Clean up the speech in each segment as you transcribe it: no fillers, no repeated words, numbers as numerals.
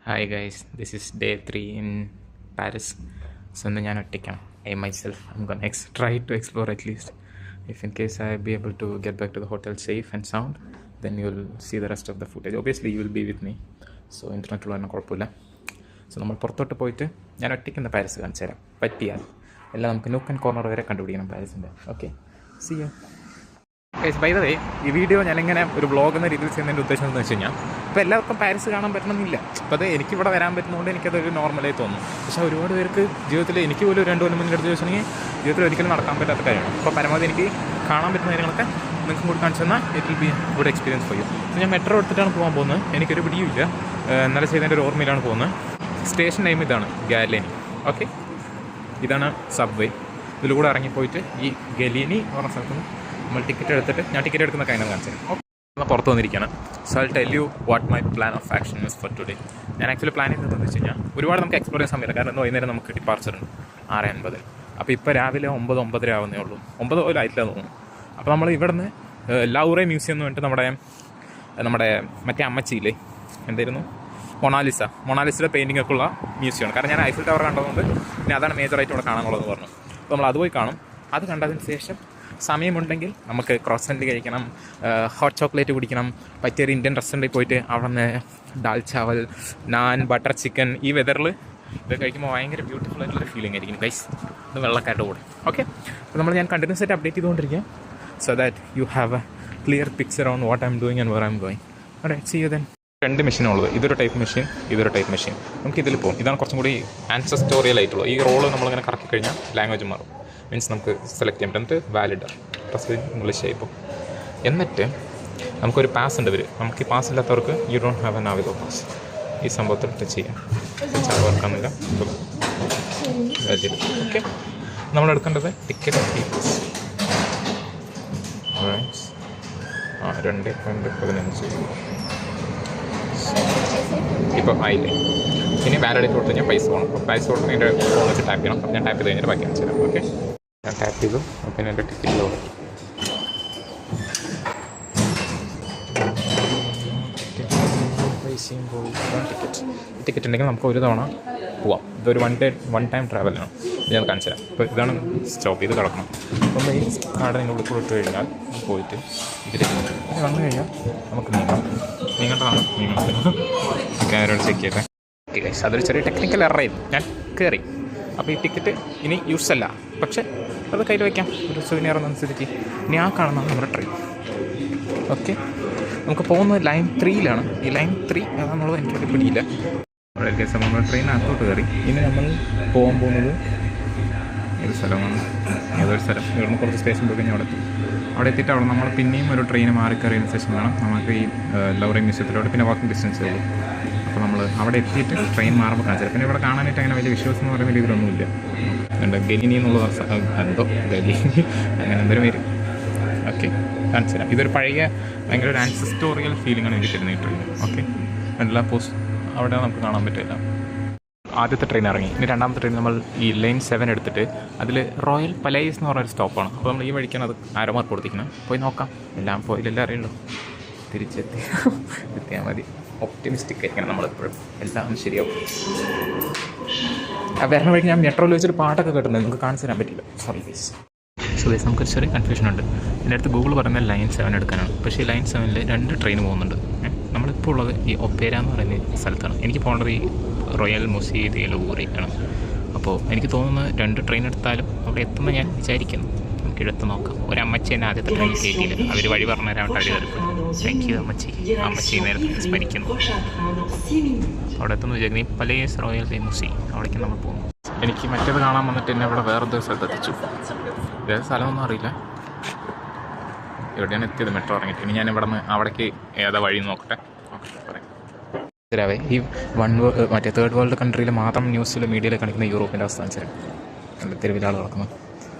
Hi guys, this is day 3 in Paris. So ഇന്ന് ഞാൻ ഒറ്റയ്ക്കാണ്. I'm gonna try to explore at least. If in case I be able to get back to the hotel safe and sound, then you'll see the rest of the footage. Obviously you will be with me. So ഇന്റർനെറ്റിലുള്ള കുഴപ്പമില്ല. So നമ്മൾ പുറത്തോട്ട് പോയിട്ട് ഞാൻ ഒറ്റയ്ക്ക് Paris കാണിച്ചു തരാം പറ്റിയാൽ. എല്ലാം നമുക്ക് നോക്ക് ആൻഡ് കോർണർ വരെ കണ്ടുപിടിക്കണം പാരീസിൻ്റെ. Okay, see you. By the way, ഈ വീഡിയോ ഞാനിങ്ങനെ ഒരു വ്ളോഗ് എന്ന രീതിയിൽ ചെയ്യുന്നതിൻ്റെ ഉദ്ദേശം എന്ന് വെച്ച് കഴിഞ്ഞാൽ ഇപ്പോൾ എല്ലാവർക്കും പാരീസ് കാണാൻ പറ്റണമെന്നില്ല. അപ്പോൾ അത് എനിക്കിവിടെ വരാൻ പറ്റുന്നതുകൊണ്ട് എനിക്കതൊരു നോർമലായി തോന്നും. പക്ഷേ ഒരുപാട് പേർക്ക് ജീവിതത്തിൽ എനിക്ക് പോലും 2 കൊല്ലം മുന്നേ എടുത്ത് ചോദിച്ചിട്ടുണ്ടെങ്കിൽ ജീവിതത്തിൽ ഒരിക്കലും നടക്കാൻ പറ്റാത്ത കാര്യമാണ്. അപ്പോൾ പരമാവധി എനിക്ക് കാണാൻ പറ്റുന്ന കാര്യങ്ങളൊക്കെ നിങ്ങൾക്കും കൂടി കാണിച്ചു തന്നാൽ it will be good experience for you. ഞാൻ മെട്രോ എടുത്തിട്ടാണ് പോകാൻ പോകുന്നത്. എനിക്കൊരു പിടിയുമില്ല, ഇന്നലെ ചെയ്തതിൻ്റെ ഒരു ഓർമ്മയിലാണ് പോകുന്നത്. സ്റ്റേഷൻ നെയിം ഇതാണ്, ഗാലേനി. ഓക്കെ, ഇതാണ് സബ്വേ. ഇതിലൂടെ ഇറങ്ങിപ്പോയിട്ട് ഈ ഗലീനി എന്ന് പറഞ്ഞ സ്ഥലത്ത് നമ്മൾ ടിക്കറ്റ് എടുത്തിട്ട് ഞാൻ ടിക്കറ്റ് എടുക്കുന്ന കാര്യം കാണിച്ചു തരാം. ഓക്കെ, പുറത്ത് വന്നിരിക്കുകയാണ്. So I tell you what my plan of action is for today. ഞാൻ ആക്ച്വലി പ്ലാൻ ചെയ്തതെന്ന് വെച്ച് കഴിഞ്ഞാൽ ഒരുപാട് നമുക്ക് എക്സ്പ്ലോർ ചെയ്യാൻ സമയമില്ല. കാരണം വൈകുന്നേരം നമുക്ക് ഡിപ്പാർച്ചർ ഉണ്ട് 6:50. അപ്പോൾ ഇപ്പോൾ രാവിലെ 9-9:30 ആവുന്നേ ഉള്ളൂ. 9 പോലും ആയിട്ടില്ല തോന്നുന്നു. അപ്പോൾ നമ്മൾ ഇവിടുന്ന് ലൗറേ മ്യൂസിയം എന്ന് പറഞ്ഞിട്ട് നമ്മുടെ മറ്റേ അമ്മച്ചിയില്ലേ, എന്തായിരുന്നു, മൊണാലിസയുടെ പെയിൻറ്റിംഗ് ഒക്കെ ഉള്ള മ്യൂസിയമാണ്. കാരണം ഞാൻ ഐഫിൽ ടവർ കണ്ടതുകൊണ്ട് പിന്നെ അതാണ് മേജറായിട്ട് ഇവിടെ കാണാനുള്ളതെന്ന് പറഞ്ഞു. അപ്പോൾ നമ്മൾ അത് പോയി കാണും. അത് കണ്ടതിന് ശേഷം സമയമുണ്ടെങ്കിൽ നമുക്ക് ക്രോസൻറ്റ് കഴിക്കണം, ഹോട്ട് ചോക്ലേറ്റ് കുടിക്കണം, പറ്റിയൊരു ഇന്ത്യൻ റെസ്റ്റോറൻറ്റിൽ പോയിട്ട് അവിടെ നിന്ന് ദാൽ ചാവൽ, നാൻ, ബട്ടർ ചിക്കൻ, ഈ വെതറിൽ ഇത് കഴിക്കുമ്പോൾ ഭയങ്കര ബ്യൂട്ടിഫുൾ ആയിട്ടുള്ള ഫീലിംഗ് ആയിരിക്കും ഗൈസ്. ഇത് വെള്ളക്കാരുടെ കൂടെ. ഓക്കെ, അപ്പോൾ ഞാൻ കണ്ടിന്യൂസ് ആയിട്ട് അപ്ഡേറ്റ് ചെയ്തുകൊണ്ടിരിക്കാം. So that you have a clear picture on what I am doing and where I am going. Okay, see you then. 2 മെഷീനുള്ളത്, ഇതൊരു ടൈപ്പ് മെഷീൻ, ഇതൊരു ടൈപ്പ് മെഷീൻ. നമുക്ക് ഇതിൽ പോകും. ഇതാണ് കുറച്ചും കൂടി ആൻസസ്റ്റോറിയൽ ആയിട്ടുള്ളത്. ഈ റോള് നമ്മളിങ്ങനെ കറക്കി കഴിഞ്ഞാൽ ലാംഗ്വേജ് മാറും. മീൻസ് നമുക്ക് സെലക്ട് ചെയ്യാൻ പറ്റും. എന്നിട്ട് വാലിഡർ പ്രസ് ഇംഗ്ലീഷ് ഇപ്പോൾ. എന്നിട്ട് നമുക്കൊരു പാസ് ഉണ്ട് വരും. നമുക്ക് ഈ പാസ് ഇല്ലാത്തവർക്ക് you don't have a Navigo pass. ഈ സംഭവത്തിൽ ടച്ച് ചെയ്യാം. വർക്കാകുന്നില്ല. ഓക്കെ, നമ്മളെടുക്കേണ്ടത് ടിക്കറ്റ് ഡീറ്റെയിൽസ്. 2.15 ഇപ്പോൾ ആയില്ലേ. ഇനി വാലിഡേറ്റ് കൊടുത്ത് കഴിഞ്ഞാൽ പൈസ പോകണം. അപ്പോൾ പൈസ കൊടുത്ത് എൻ്റെ ഫോൺ വെച്ച് ടാപ്പ് ചെയ്യണം. അപ്പോൾ ഞാൻ ടാപ്പ് ചെയ്ത് കഴിഞ്ഞിട്ട് ബാക്കി അയച്ചു തരാം. ഓക്കെ, ഞാൻ ടാപ്പ് ചെയ്തു. പിന്നെ എൻ്റെ ടിക്കറ്റിലോട് പൈസയും പോയി. ടിക്കറ്റ് ഉണ്ടെങ്കിൽ നമുക്ക് ഒരു തവണ പോവാം. ഇതൊരു വൺ ടൈം ട്രാവലാണ്. ഇത് ഞാൻ കാണിച്ചു തരാം. ഇപ്പോൾ ഇതാണ് സ്റ്റോപ്പ് ചെയ്ത് കിടക്കണം. അപ്പം ഈ കാർഡിൻ്റെ ഉള്ളിൽ കൂടെ ഇട്ട് കഴിഞ്ഞാൽ പോയിട്ട് ഇതിൽ വന്നു കഴിഞ്ഞാൽ നമുക്ക് നീങ്ങേണ്ടതാണ്. ഓക്കെ, ആരോട് ചെക്ക് ചെയ്തേ. ഓക്കെ ഗൈസ്, അതൊരു ചെറിയ ടെക്നിക്കൽ എററായിരുന്നു. ഞാൻ കയറി. അപ്പോൾ ഈ ടിക്കറ്റ് ഇനി യൂസ് അല്ല, പക്ഷേ അത് കയ്യിൽ വയ്ക്കാം ഒരു സുവനീർ എന്നനുസരിച്ച്. ഇനി ആ കാണുന്നതാണ് നമ്മുടെ ട്രെയിൻ. ഓക്കെ, നമുക്ക് പോകുന്നത് ലൈൻ 3-ലാണ്. ഈ ലൈൻ 3 അതാണുള്ളത്, എനിക്കൊരു പിടിയില്ല. അവിടെ കേസ് നമ്മൾ ട്രെയിനകത്തോട്ട് കയറി. ഇനി നമ്മൾ പോകാൻ പോകുന്നത് ഏത് സ്ഥലമാണ്, ഏതൊരു സ്ഥലം. ഇവിടുന്ന് കുറച്ച് സ്റ്റേഷൻ പോയി കഴിഞ്ഞാൽ അവിടെ എത്തിയിട്ട് അവിടെ നമ്മൾ പിന്നെയും ഒരു ട്രെയിൻ മാറിക്കറിയുന്ന ശേഷം വേണം നമുക്ക് ഈ ലൗറേ മ്യൂസിയത്തിലോട്ട്. പിന്നെ വാക്കിംഗ് ഡിസ്റ്റൻസേ ഉള്ളൂ. അപ്പോൾ നമ്മൾ അവിടെ എത്തിയിട്ട് ട്രെയിൻ മാറുമ്പോൾ കാണിച്ചത്. പിന്നെ ഇവിടെ കാണാനായിട്ട് അങ്ങനെ വലിയ വിശ്വാസം എന്ന് പറയുന്ന രീതിയിലൊന്നുമില്ല. ഉണ്ട് ഗലിനി എന്നുള്ള എന്തോ ഗലിനി അങ്ങനെ എന്തൊരു പേര്. ഓക്കെ, കാണിച്ചു തരാം. ഇതൊരു പഴയ ഭയങ്കര ഒരു ആൻസസ്റ്റോറിയൽ ഫീലിംഗാണ് എനിക്ക് തരുന്നത് ഈ ട്രെയിൻ. ഓക്കെ, എല്ലാ പോസ്റ്റ് അവിടെ നമുക്ക് കാണാൻ പറ്റില്ല. ആദ്യത്തെ ട്രെയിൻ ഇറങ്ങി. ഇനി രണ്ടാമത്തെ ട്രെയിൻ നമ്മൾ ഈ ലൈൻ 7 എടുത്തിട്ട് അതിൽ റോയൽ പലേസ് എന്ന് പറഞ്ഞൊരു സ്റ്റോപ്പാണ്. അപ്പോൾ നമ്മൾ ഈ വഴിക്കാണ് അത് ആരോമാർക്ക് കൊടുത്തിരിക്കുന്നത്. പോയി നോക്കാം. എല്ലാം പോയില്ലെല്ലാം അറിയുള്ളൂ. എത്തിയാൽ മതി. ഒപ്റ്റിമിസ്റ്റിക് ആയിരിക്കണം നമ്മളെപ്പോഴും. എല്ലാം ശരിയാവും. വേറെ വഴിക്ക് ഞാൻ മെട്രോയിൽ വെച്ചൊരു പാട്ടൊക്കെ കേട്ടിട്ടുണ്ട്. നമുക്ക് കാണിച്ചു തരാൻ പറ്റില്ല. Sorry guys. സോ ഗൈസ്, നമുക്കൊരു ചെറിയ കൺഫ്യൂഷൻ ഉണ്ട്. എൻ്റെ അടുത്ത് ഗൂഗിൾ പറയുന്നത് ലൈൻ 7 എടുക്കാനാണ്. പക്ഷേ ഈ ലൈൻ 7-ൽ 2 ട്രെയിൻ പോകുന്നുണ്ട്. നമ്മളിപ്പോൾ ഉള്ളത് ഈ ഒപ്പേര എന്ന് പറയുന്ന സ്ഥലത്താണ്. എനിക്ക് പോകേണ്ടത് ഈ റോയൽ മുസീം ദി ലൂവറി ആണ്. അപ്പോൾ എനിക്ക് തോന്നുന്നത് 2 ട്രെയിൻ എടുത്താലും അവിടെ എത്തുന്ന ഞാൻ വിചാരിക്കുന്നു. നമുക്ക് എടുത്ത് നോക്കാം. ഒരു അമ്മച്ചി എന്നെ ആദ്യത്തെ ട്രെയിൻ കയറ്റിയില്ല. അവർ വഴി പറഞ്ഞു തരാൻ വേണ്ടി കയറിപ്പോയി. താങ്ക് യു അമ്മച്ചി. അമ്മച്ചി നേരത്തെ സ്മരിക്കുന്നു. അവിടെ എത്തുന്ന വിചാരിക്കുന്നു. ഈ പലേസ് റോയൽ ദി മുസീം അവിടേക്ക് നമ്മൾ പോകുന്നു. എനിക്ക് മറ്റേത് കാണാൻ വന്നിട്ട് എന്നെ ഇവിടെ വേറൊരു സ്ഥലത്ത് എത്തിച്ചു. വേറെ സ്ഥലമൊന്നും അറിയില്ല. എവിടെയാണ് എത്തിയത് മെട്രോ ഇറങ്ങിയിട്ട്. ഇനി ഞാൻ ഇവിടെ നിന്ന് അവിടേക്ക് ഏതാ വഴി നോക്കട്ടെ. ഓക്കെ, പറയാം. ശരിയാവേ, ഈ മറ്റേ 3rd വേൾഡ് കൺട്രിയിൽ മാത്രം ന്യൂസിൽ മീഡിയയിൽ കാണിക്കുന്ന യൂറോപ്പിൻ്റെ അവസ്ഥ അനുസരിച്ച് നല്ല തെരുവിലാൾ കിടക്കുന്നു.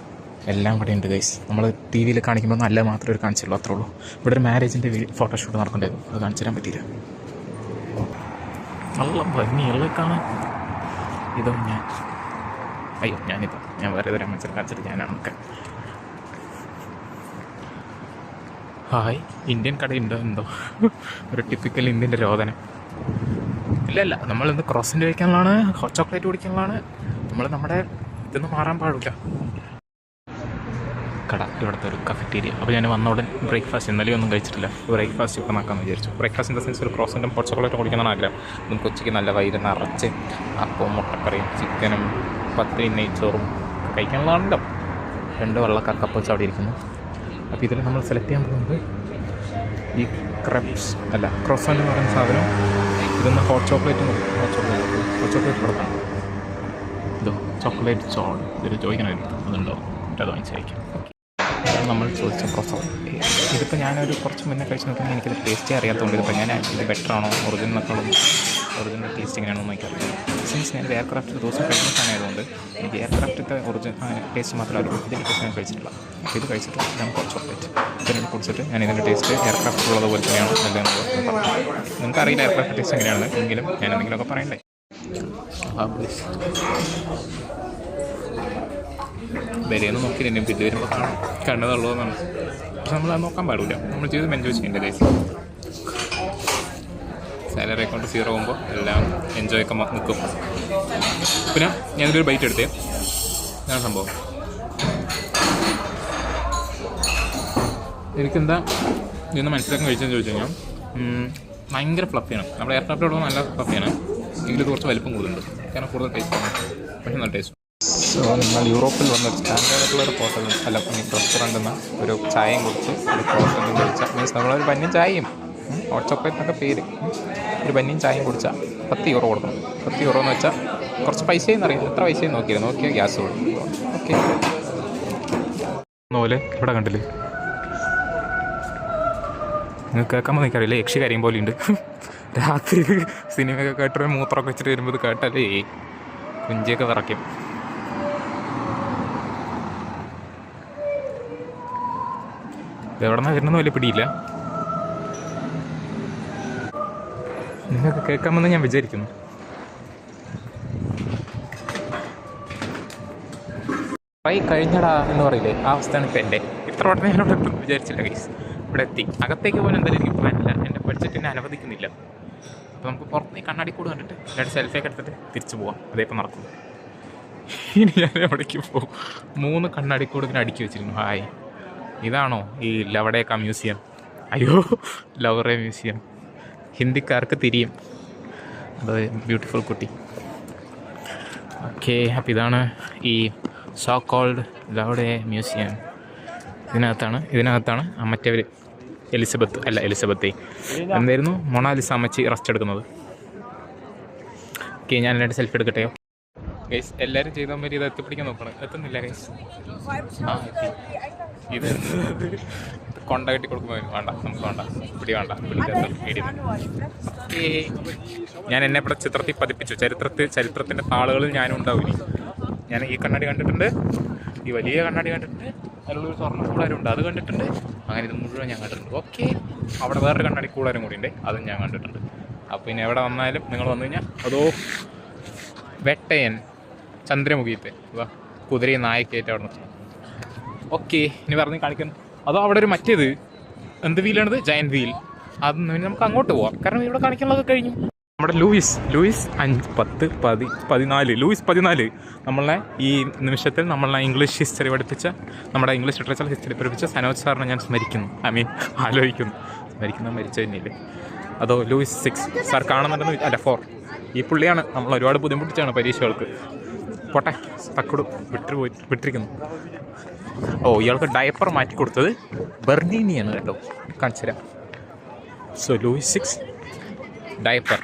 എല്ലാം ഇവിടെ ഉണ്ട് ഗൈസ്. നമ്മൾ ടി വിയിൽ കാണിക്കുമ്പോൾ നല്ല മാത്രമേ ഒരു കാണിച്ചുള്ളൂ, അത്രേ ഉള്ളൂ. ഇവിടെ ഒരു മാരേജിൻ്റെ ഫോട്ടോഷൂട്ട് നടക്കേണ്ടത്, അത് കാണിച്ചു തരാൻ പറ്റിയില്ല. നല്ല ഭംഗിയുള്ള കാണാൻ. ഇതോ ഞാൻ വേറെ ഏതൊരു അമ്മച്ചർ കാണിച്ചിട്ട് ഞാനാണ് നോക്കാൻ. ഹായ്, ഇന്ത്യൻ കടയുണ്ടോ എന്തോ ഒരു ടിപ്പിക്കൽ ഇന്ത്യൻ്റെ രോദനം. ഇല്ല നമ്മളിന്ന് ക്രോസിൻ്റെ കഴിക്കാനുള്ളതാണ്, ഹോട്ട് ചോക്ലേറ്റ് കുടിക്കാനുള്ളതാണ്. നമ്മുടെ ഇതൊന്നും മാറാൻ പാടില്ല. കട ഇവിടുത്തെ ഒരു കഫറ്റീരിയ. അപ്പോൾ ഞാൻ വന്ന ഉടൻ ബ്രേക്ക്ഫാസ്റ്റ് ഇന്നലെ ഒന്നും കഴിച്ചിട്ടില്ല, ബ്രേക്ക്ഫാസ്റ്റ് ഇവിടെ നോക്കാമെന്ന് വിചാരിച്ചു. ബ്രേക്ക്ഫാസ്റ്റ് ഇൻ ദ സെൻസ് ഒരു ക്രോസിൻ്റെ ഹോട്ട് ചോക്ലേറ്റ് കുടിക്കണമെന്ന് ആഗ്രഹം. നമുക്ക് ഉച്ചയ്ക്ക് നല്ല വൈര് നിറച്ച് അപ്പവും മുട്ടക്കറിയും ചിക്കനും പത്തിരി നെയ്ച്ചോറും കഴിക്കാനുള്ളതാണല്ലോ. 2 വെള്ളക്കാർ കപ്പൽസ് അവിടെ ഇരിക്കുന്നു. അപ്പോൾ ഇതിൽ നമ്മൾ സെലക്ട് ചെയ്യാൻ പോകുന്നത് ഈ ക്രോസൻ എന്ന് പറയുന്ന സാധനം. ഇതൊന്ന് ഹോട്ട് ചോക്ലേറ്റ് കൊടുക്കണം. ഇതോ ചോക്ലേറ്റ് ചോൾ ഇതൊരു ചോദിക്കണമായിരിക്കും, അതുണ്ടോ അത് വാങ്ങിച്ചയക്കാം. നമ്മൾ ചോദിച്ച ക്രോസൻ ഇതിപ്പോൾ ഞാനൊരു കുറച്ച് മുന്നേ കഴിച്ച് നോക്കിയാൽ എനിക്കത് ടേസ്റ്റേ അറിയാത്തതുകൊണ്ട് ഇതിപ്പോൾ ഞാൻ ഇത് ബെറ്ററാണോ ഒറിജിനൽ ടേസ്റ്റ് എങ്ങനെയാണെന്ന് എനിക്കറിയാം. സിൻസ് ഞാൻ എയർക്രാഫ്റ്റ് ദിവസം കഴിക്കുന്ന സാധനമായതുകൊണ്ട് എനിക്ക് എയർക്രാഫ്റ്റിൻ്റെ ടേസ്റ്റ് മാത്രമേ അറിയൂ. ഇതിൻ്റെ ടേസ്റ്റ് ഞാൻ കഴിച്ചിട്ടില്ല. അപ്പോൾ ഇത് കഴിച്ചിട്ട് ഞാൻ ഹോട്ട് ചോക്ലേറ്റ് ഇതിനെ കുടിച്ചിട്ട് ഞാൻ ഇതിൻ്റെ ടേസ്റ്റ് എയർക്രാഫ്റ്റ് ഉള്ളതുപോലെ തന്നെയാണ് നല്ലതെന്ന് പറഞ്ഞു. നിങ്ങൾക്ക് അറിയില്ല എയർക്രാഫ്റ്റ് ടേസ്റ്റ് എങ്ങനെയാണ്, എങ്കിലും ഞാൻ എന്തെങ്കിലുമൊക്കെ പറയണ്ടേ. വരെയൊന്നും നോക്കിയില്ല, എൻ്റെ ബില്ല് വരുമ്പോൾ കണ്ടതുള്ളതെന്നാണ്. പക്ഷെ നമ്മളത് നോക്കാൻ പാടില്ല, നമ്മൾ ചെയ്ത് എൻജോയ് ചെയ്യേണ്ട ലൈഫ്. സാലറി അക്കൗണ്ട് 0 ആകുമ്പോൾ എല്ലാം എൻജോയ് ഒക്കെ നിൽക്കും. പിന്നെ ഞാനിതൊരു ബൈറ്റ് എടുത്തേ, ഇതാണ് സംഭവം. എനിക്കെന്താ ഇതൊന്ന് മനസ്സിലാക്കാൻ കഴിച്ചതെന്ന് ചോദിച്ചു കഴിഞ്ഞാൽ ഭയങ്കര ഫ്ലഫിയാണ്. നമ്മുടെ എയർക്രാഫ്റ്റോട് നല്ല ഫ്ലഫിയാണ്, എങ്കിലും ഇത് കുറച്ച് വലിപ്പം കൂടുതലുണ്ട്, കാരണം കൂടുതൽ ടേസ്റ്റാണ്, പക്ഷേ നല്ല ടേസ്റ്റ്. സോ നമ്മൾ യൂറോപ്പിൽ വന്നൊരു സ്റ്റാൻഡേർഡായിട്ടുള്ള ഒരു ഹോട്ടലിൽ റെസ്റ്റോറൻറ്റിൽ നിന്ന് ഒരു ചായയും കുടിച്ച് ഒരു ഹോട്ടലിൽ കഴിച്ചാൽ മീൻസ് നമ്മളൊരു പന്നിയും ചായയും ഹോട്ട് ചോക്ലേറ്റ് എന്നൊക്കെ പേര്, ഒരു പന്നിയും ചായയും കുടിച്ചാൽ 10 യൂറോ കൊടുക്കണം. 10 യൂറോ എന്ന് വെച്ചാൽ കുറച്ച് പൈസയെന്ന് അറിയാം, എത്ര പൈസയും നോക്കിയാൽ ഗ്യാസ് കൊടുക്കും. ഓക്കെ പോലെ ഇവിടെ കണ്ടില്ലേ, നിങ്ങൾക്ക് കേൾക്കാൻ എനിക്കറിയില്ല, യക്ഷി കാര്യം പോലെ ഉണ്ട്. രാത്രി സിനിമയൊക്കെ കേട്ടൊരു മൂത്രമൊക്കെ വെച്ചിട്ട് വരുമ്പോൾ കേട്ടാലേ കുഞ്ചിയൊക്കെ വിറയ്ക്കും. എവിടെ നിന്നാണ് വരുന്നതെന്ന് വലിയ പിടിയില്ല. നിങ്ങൾക്ക് കേൾക്കാമെന്ന് ഞാൻ വിചാരിക്കുന്നു. കഴിഞ്ഞടാ എന്ന് പറയില്ലേ, ആ അവസ്ഥയാണ് ഇപ്പം എൻ്റെ. ഇത്ര ഉടനെ ഞാൻ ഇവിടെ എത്തും വിചാരിച്ചില്ല ഗൈസ്. ഇവിടെ എത്തി. അകത്തേക്ക് പോലും എന്തായാലും എനിക്ക് പ്ലാനില്ല, എൻ്റെ ബഡ്ജറ്റ് എന്നെ അനുവദിക്കുന്നില്ല. അപ്പോൾ നമുക്ക് പുറത്ത് കണ്ണാടി കൂടെ കണ്ടിട്ട് 2 സെൽഫിയൊക്കെ എടുത്തിട്ട് തിരിച്ചു പോവാം. അതേപ്പോൾ നടക്കും. ഇനി ഞാൻ എവിടേക്ക് പോകും? 3 കണ്ണാടി കൂടെ ഇങ്ങനെ അടുക്കി വെച്ചിരുന്നു. ഹായ്, ഇതാണോ ഈ ലവഡേക്ക മ്യൂസിയം? അയ്യോ, ലവറേ മ്യൂസിയം, ഹിന്ദിക്കാർക്ക് തിരിയും. അത് ബ്യൂട്ടിഫുൾ കുട്ടി. ഓക്കെ, അപ്പോൾ ഇതാണ് ഈ സോ കോൾഡ് ലവഡേ മ്യൂസിയം. ഇതിനകത്താണ് മറ്റവർ എലിസബത്ത് എന്തായിരുന്നു മൊണാലിസ അമ്മച്ചി റെസ്റ്റ് എടുക്കുന്നത്. ഓക്കെ, ഞാൻ 2 സെൽഫി എടുക്കട്ടെയോ ഗൈസ്? എല്ലാവരും ചെയ്താൽ മതി, ഇത് എത്തിപ്പിടിക്കാൻ നോക്കണം. എത്തുന്നില്ല ഗൈസ്. എത്തി. ഇത് കൊണ്ട കെട്ടി കൊടുക്കുമ്പോൾ വേണ്ട, നമുക്ക് വേണ്ട, പിടി വേണ്ട, മീഡിയം. ഓക്കെ, ഞാൻ എന്നെ ഇവിടെ ചിത്രത്തിൽ പതിപ്പിച്ചു. ചരിത്രത്തിൻ്റെ താളുകളിൽ ഞാനും ഉണ്ടാവും. ഞാൻ ഈ കണ്ണാടി കണ്ടിട്ടുണ്ട്, ഈ വലിയ കണ്ണാടി കണ്ടിട്ടുണ്ട്, അതിലുള്ളൊരു സ്വർണ്ണക്കൂടാരുണ്ട്, അത് കണ്ടിട്ടുണ്ട്. അങ്ങനെ ഇത് മുഴുവൻ ഞാൻ കണ്ടിട്ടുണ്ട്. ഓക്കെ, അവിടെ വേറൊരു കണ്ണാടി കൂടാരും കൂടി ഉണ്ട്, അതും ഞാൻ കണ്ടിട്ടുണ്ട്. അപ്പോൾ ഇനി എവിടെ വന്നാലും നിങ്ങൾ വന്നു കഴിഞ്ഞാൽ അതോ വെട്ടയൻ ചന്ദ്രമുഖിയത്തെ കുതിരയും നായക്കായിട്ട് അവിടെ നിർത്തണം. ഓക്കെ, ഇനി പറഞ്ഞ് കാണിക്കുന്നു. അതോ അവിടെ ഒരു മറ്റേത് എന്ത് വീലാണിത്? Giant wheel. അത് നമുക്ക് അങ്ങോട്ട് പോവാം, കാരണം ഇവിടെ കാണിക്കാനുള്ളതൊക്കെ കഴിഞ്ഞു. നമ്മുടെ ലൂയിസ് 5, 10, 14 ലൂയിസ് 14 നമ്മളെ ഈ നിമിഷത്തിൽ നമ്മളെ ഇംഗ്ലീഷ് ഹിസ്റ്ററി പഠിപ്പിച്ച, നമ്മുടെ ഇംഗ്ലീഷ് ലിറ്ററേച്ചർ ഹിസ്റ്ററി പഠിപ്പിച്ച സനോജ് സാറിനെ ഞാൻ സ്മരിക്കുന്നു. ആലോചിക്കുന്നു. മരിച്ചു തന്നെയില്ലേ? അതോ ലൂയിസ് 6 സാർ കാണുന്നുണ്ടെന്ന് അല്ല 4. ഈ പുള്ളിയാണ് നമ്മൾ ഒരുപാട് ബുദ്ധിമുട്ടിച്ചാണ് പരീക്ഷകൾക്ക്. പോട്ടെ, തക്കടു വിട്ടിരിക്കുന്നു. ഓ, ഇയാൾക്ക് ഡയപ്പർ മാറ്റി കൊടുത്തത് ബെർണീനിയാണ് കേട്ടോ, കാണിച്ചു തരാം. So Louis 6 diaper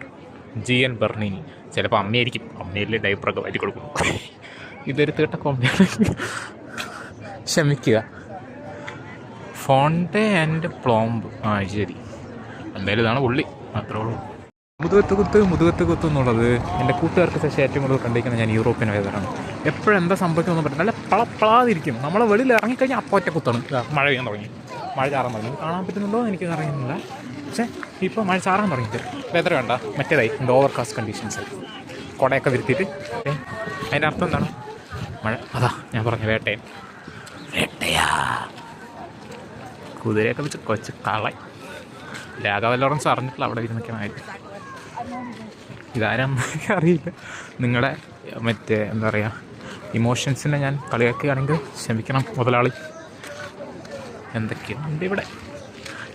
GN Bernini. ചിലപ്പോൾ അമ്മയായിരിക്കും, അമ്മയിലെ ഡയപ്പറൊക്കെ മാറ്റി കൊടുക്കും. ഇതൊരു തീട്ട കോമഡിയാണ്, ക്ഷമിക്കുക. Fonte and പ്ലോംബ്. ശരി, എന്തായാലും ഇതാണ് പുള്ളി, അത്രേ ഉള്ളൂ. മുതുകത്ത് കുത്ത് എന്നുള്ളത് എൻ്റെ കൂട്ടുകാർക്ക് ശേഷം ഏറ്റവും കൂടുതൽ കണ്ടിരിക്കുന്നത് ഞാൻ യൂറോപ്യൻ വേദനാണ്. എപ്പോഴെന്താ സംഭവിക്കുമെന്ന് പറ്റില്ല, നല്ല പളാതിരിക്കും. നമ്മളെ വെളിയിൽ ഇറങ്ങിക്കഴിഞ്ഞാൽ അപ്പോൾ ഒറ്റ കുത്താണ്. മഴ പെയ്യാൻ തുടങ്ങി, മഴ ചാറാൻ തുടങ്ങി. കാണാൻ പറ്റുന്നുണ്ടോ എനിക്ക് അറിയുന്നില്ല, പക്ഷേ ഇപ്പോൾ മഴ ചാറാൻ തുടങ്ങിയിട്ട് വെതർ വേണ്ട മറ്റേതായി എൻ്റെ ഓവർകാസ്റ്റ് കണ്ടീഷൻസ്. കുടയൊക്കെ വിരുത്തിയിട്ട് അതിൻ്റെ അർത്ഥം എന്താണ്? മഴ. അതാ ഞാൻ പറഞ്ഞ വേട്ടയാ കുതിരയൊക്കെ വെച്ച് കൊച്ച് കള. രാഘവ ലോറൻസ് അറിഞ്ഞിട്ടില്ല അവിടെ ഇരുന്നൊക്കെയായിരുന്നു. ഇതാരാന്ന് അറിയില്ല. നിങ്ങളുടെ മറ്റേ എന്താ പറയുക ഇമോഷൻസിനെ ഞാൻ കളിയാക്കുകയാണെങ്കിൽ ക്ഷമിക്കണം മുതലാളി. എന്തൊക്കെയുണ്ട് ഇവിടെ.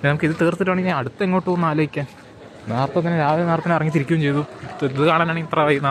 നമുക്കിത് തീർത്തിട്ടാണെങ്കിൽ ഞാൻ അടുത്ത് എങ്ങോട്ട് പോകുന്ന ആലോചിക്കാൻ. നേരത്തെ തന്നെ രാവിലെ നേരത്തെ ഇറങ്ങി തിരിക്കുകയും ചെയ്തു. ഇത് കാണാനാണെങ്കിൽ ഇത്ര വൈകുന്ന